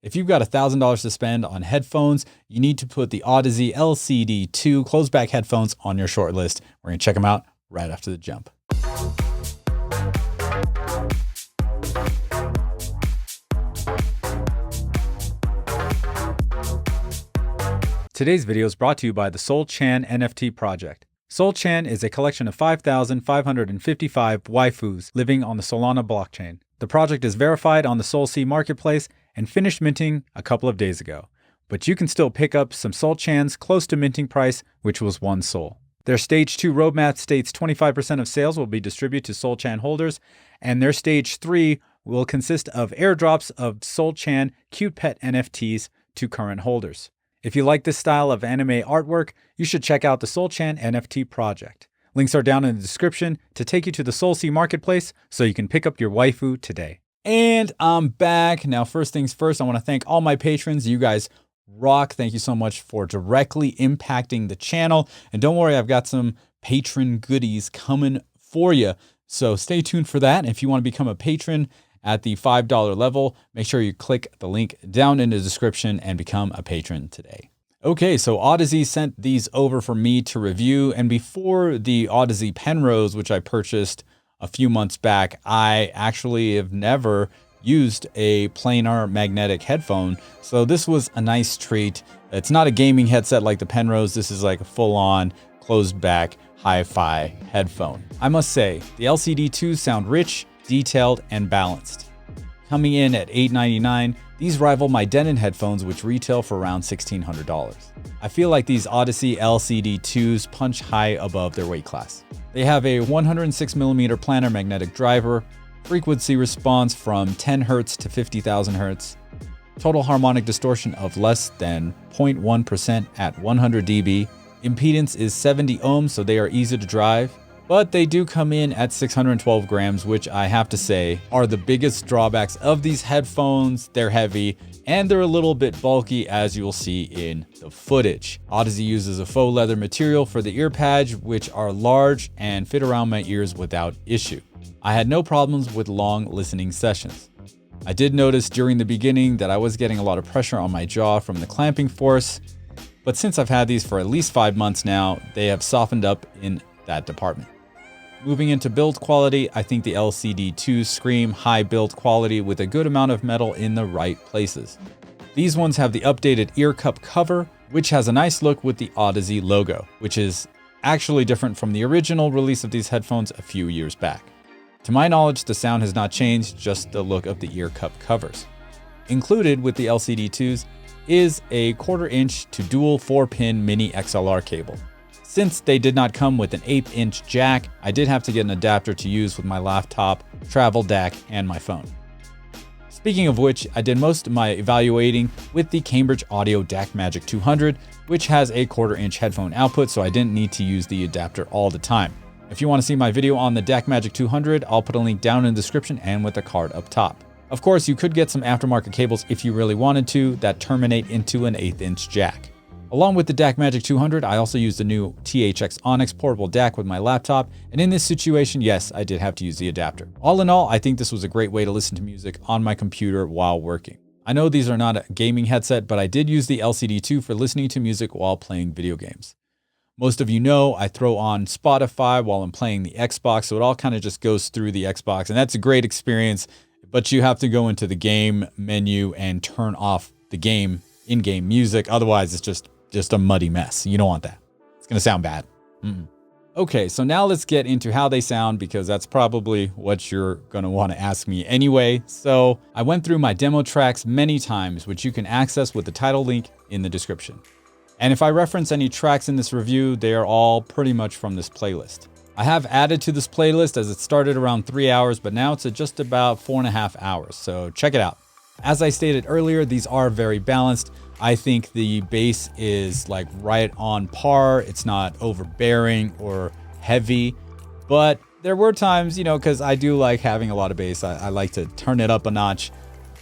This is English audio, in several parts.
If you've got $1,000 to spend on headphones, you need to put the Audeze LCD-2 closed-back headphones on your short list. We're going to check them out right after the jump. Today's video is brought to you by the SoulChan NFT project. SoulChan is a collection of 5,555 waifus living on the Solana blockchain. The project is verified on the SoulC marketplace and finished minting a couple of days ago. But you can still pick up some SoulChans close to minting price, which was 1 Soul. Their Stage 2 roadmap states 25% of sales will be distributed to SoulChan holders, and their Stage 3 will consist of airdrops of SoulChan cute pet NFTs to current holders. If you like this style of anime artwork, you should check out the SoulChan NFT project. Links are down in the description to take you to the SoulC marketplace so you can pick up your waifu today. And I'm back. Now, first things first, I want to thank all my patrons. You guys rock. Thank you so much for directly impacting the channel. And don't worry, I've got some patron goodies coming for you. So stay tuned for that. And if you want to become a patron at the $5 level, make sure you click the link down in the description and become a patron today. Okay, so Audeze sent these over for me to review. And before the Audeze Penrose, which I purchased a few months back, I actually have never used a planar magnetic headphone. So this was a nice treat. It's not a gaming headset like the Penrose. This is like a full-on closed back hi-fi headphone. I must say, the LCD-2s sound rich, detailed, and balanced. Coming in at $899, these rival my Denon headphones, which retail for around $1,600. I feel like these Audeze LCD-2s punch high above their weight class. They have a 106mm planar magnetic driver, frequency response from 10 Hz to 50,000 Hz, total harmonic distortion of less than 0.1% at 100 dB. Impedance is 70 ohms, so they are easy to drive. But they do come in at 612 grams, which I have to say are the biggest drawbacks of these headphones. They're heavy and they're a little bit bulky, as you will see in the footage. Audeze uses a faux leather material for the ear pads, which are large and fit around my ears without issue. I had no problems with long listening sessions. I did notice during the beginning that I was getting a lot of pressure on my jaw from the clamping force, but since I've had these for at least 5 months now, they have softened up in that department. Moving into build quality, I think the LCD-2s scream high build quality with a good amount of metal in the right places. These ones have the updated ear cup cover, which has a nice look with the Audeze logo, which is actually different from the original release of these headphones a few years back. To my knowledge, the sound has not changed, just the look of the ear cup covers. Included with the LCD-2s is a 1/4 inch to dual 4-pin mini XLR cable. Since they did not come with an 1/8 inch jack, I did have to get an adapter to use with my laptop, travel DAC, and my phone. Speaking of which, I did most of my evaluating with the Cambridge Audio DAC Magic 200, which has a 1/4 inch headphone output, so I didn't need to use the adapter all the time. If you want to see my video on the DAC Magic 200, I'll put a link down in the description and with a card up top. Of course, you could get some aftermarket cables if you really wanted to that terminate into an 1/8 inch jack. Along with the DAC Magic 200, I also used the new THX Onyx portable DAC with my laptop, and in this situation, yes, I did have to use the adapter. All in all, I think this was a great way to listen to music on my computer while working. I know these are not a gaming headset, but I did use the LCD-2 for listening to music while playing video games. Most of you know I throw on Spotify while I'm playing the Xbox, so it all kind of just goes through the Xbox, and that's a great experience, but you have to go into the game menu and turn off the game in-game music, otherwise it's just a muddy mess. You don't want that. It's going to sound bad. Okay, so now let's get into how they sound, because that's probably what you're going to want to ask me anyway. So I went through my demo tracks many times, which you can access with the title link in the description. And if I reference any tracks in this review, they are all pretty much from this playlist. I have added to this playlist as it started around 3 hours, but now it's at just about 4.5 hours. So check it out. As I stated earlier, these are very balanced. I think the bass is like right on par. It's not overbearing or heavy, but there were times, you know, because I do like having a lot of bass. I like to turn it up a notch,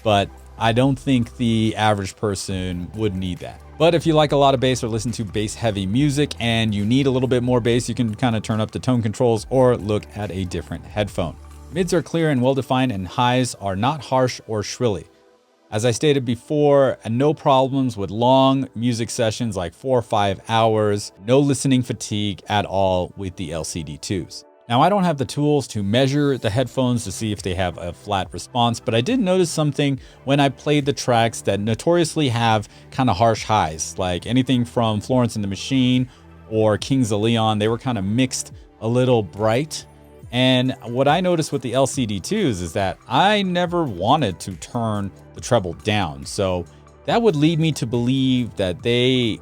but I don't think the average person would need that. But if you like a lot of bass or listen to bass heavy music and you need a little bit more bass, you can kind of turn up the tone controls or look at a different headphone. Mids are clear and well defined, and highs are not harsh or shrilly. As I stated before, no problems with long music sessions like 4 or 5 hours, no listening fatigue at all with the LCD-2s. Now, I don't have the tools to measure the headphones to see if they have a flat response, but I did notice something when I played the tracks that notoriously have kind of harsh highs, like anything from Florence and the Machine or Kings of Leon. They were kind of mixed a little bright. And what I noticed with the LCD-2s is that I never wanted to turn the treble down. So that would lead me to believe that they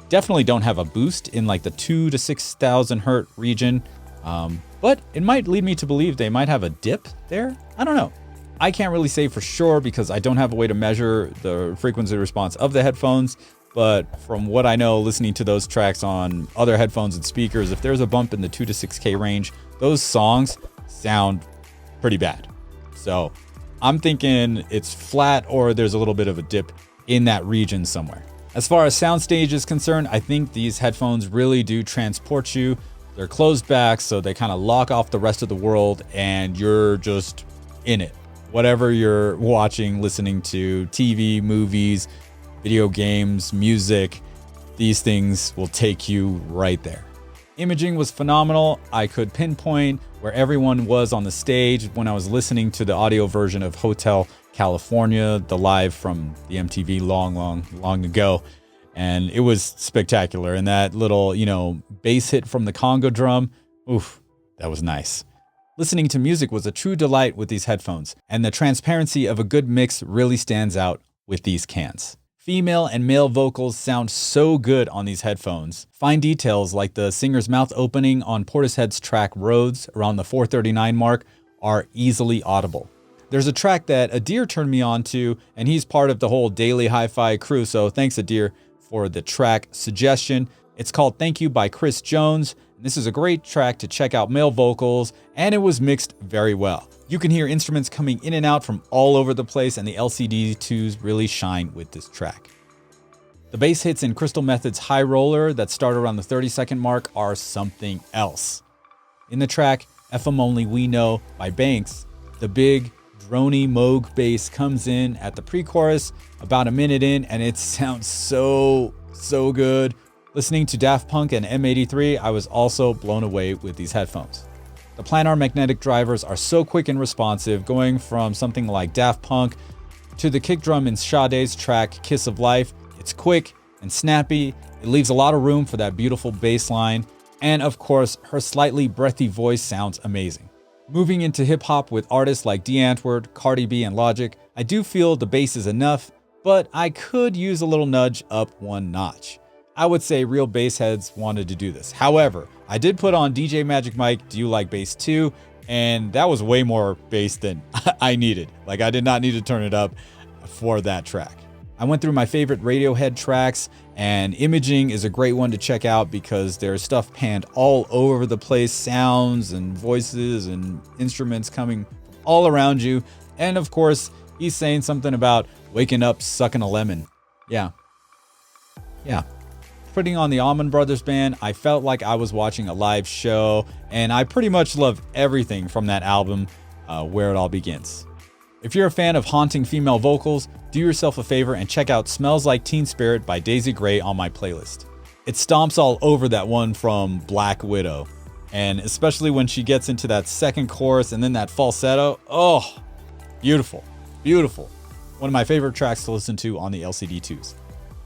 definitely don't have a boost in like the 2,000 to 6,000 hertz region. But it might lead me to believe they might have a dip there. I don't know. I can't really say for sure because I don't have a way to measure the frequency response of the headphones. But from what I know, listening to those tracks on other headphones and speakers, if there's a bump in the 2 to 6K range, those songs sound pretty bad. So I'm thinking it's flat or there's a little bit of a dip in that region somewhere. As far as Soundstage is concerned, I think these headphones really do transport you. They're closed back, so they kind of lock off the rest of the world and you're just in it. Whatever you're watching, listening to, TV, movies, video games, music, these things will take you right there. Imaging was phenomenal. I could pinpoint where everyone was on the stage when I was listening to the audio version of Hotel California, the live from the MTV long ago. And it was spectacular. And that little, bass hit from the Congo drum, oof, that was nice. Listening to music was a true delight with these headphones, and the transparency of a good mix really stands out with these cans. Female and male vocals sound so good on these headphones. Fine details like the singer's mouth opening on Portishead's track Roads around the 439 mark are easily audible. There's a track that Audeze turned me on to, and he's part of the whole Daily Hi-Fi crew, so thanks Audeze for the track suggestion. It's called Thank You by Chris Jones. This is a great track to check out male vocals, and it was mixed very well. You can hear instruments coming in and out from all over the place, and the LCD-2s really shine with this track. The bass hits in Crystal Method's High Roller that start around the 30-second mark are something else. In the track F 'Em Only We Know by Banks, the big drony Moog bass comes in at the pre-chorus about a minute in, and it sounds so good. Listening to Daft Punk and M83, I was also blown away with these headphones. The Planar magnetic drivers are so quick and responsive, going from something like Daft Punk to the kick drum in Sade's track Kiss of Life. It's quick and snappy. It leaves a lot of room for that beautiful bass line. And of course, her slightly breathy voice sounds amazing. Moving into hip hop with artists like D'Antwoord, Cardi B, and Logic, I do feel the bass is enough, but I could use a little nudge up one notch. I would say real bass heads wanted to do this. However, I did put on DJ Magic Mike, Do You Like Bass 2? And that was way more bass than I needed. Like, I did not need to turn it up for that track. I went through my favorite Radiohead tracks, and Imaging is a great one to check out because there's stuff panned all over the place, sounds and voices and instruments coming from all around you. And of course, he's saying something about waking up sucking a lemon. Yeah. Putting on the Allman Brothers Band, I felt like I was watching a live show, and I pretty much love everything from that album, Where It All Begins. If you're a fan of haunting female vocals, do yourself a favor and check out Smells Like Teen Spirit by Daisy Gray on my playlist. It stomps all over that one from Black Widow, and especially when she gets into that second chorus and then that falsetto, oh, beautiful. One of my favorite tracks to listen to on the LCD-2s.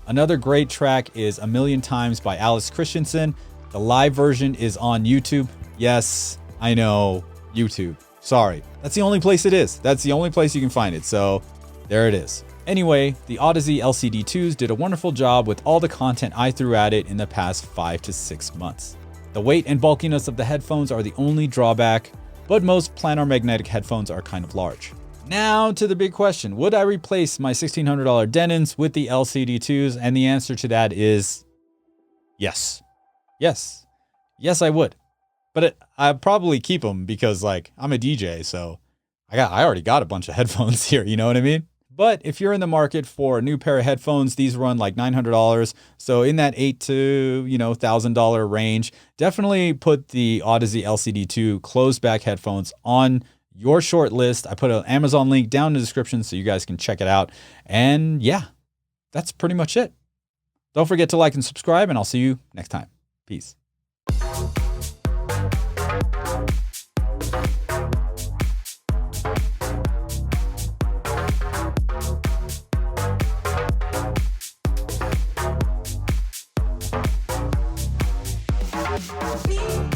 Another great track is A Million Times by Alice Christensen. The live version is on YouTube. Yes, I know, YouTube. Sorry. That's the only place it is. That's the only place you can find it. So there it is. Anyway, the Audeze LCD-2s did a wonderful job with all the content I threw at it in the past 5 to 6 months. The weight and bulkiness of the headphones are the only drawback, but most planar magnetic headphones are kind of large. Now to the big question, would I replace my $1,600 Denons with the LCD-2s? And the answer to that is yes. Yes, I would. But I'd probably keep them because I'm a DJ, so I already got a bunch of headphones here, you know what I mean? But if you're in the market for a new pair of headphones, these run like $900. So in that $8,000 to $1,000 range, definitely put the Audeze LCD-2 closed back headphones on your short list. I put an Amazon link down in the description so you guys can check it out. And yeah, that's pretty much it. Don't forget to like and subscribe, and I'll see you next time. Peace. Me.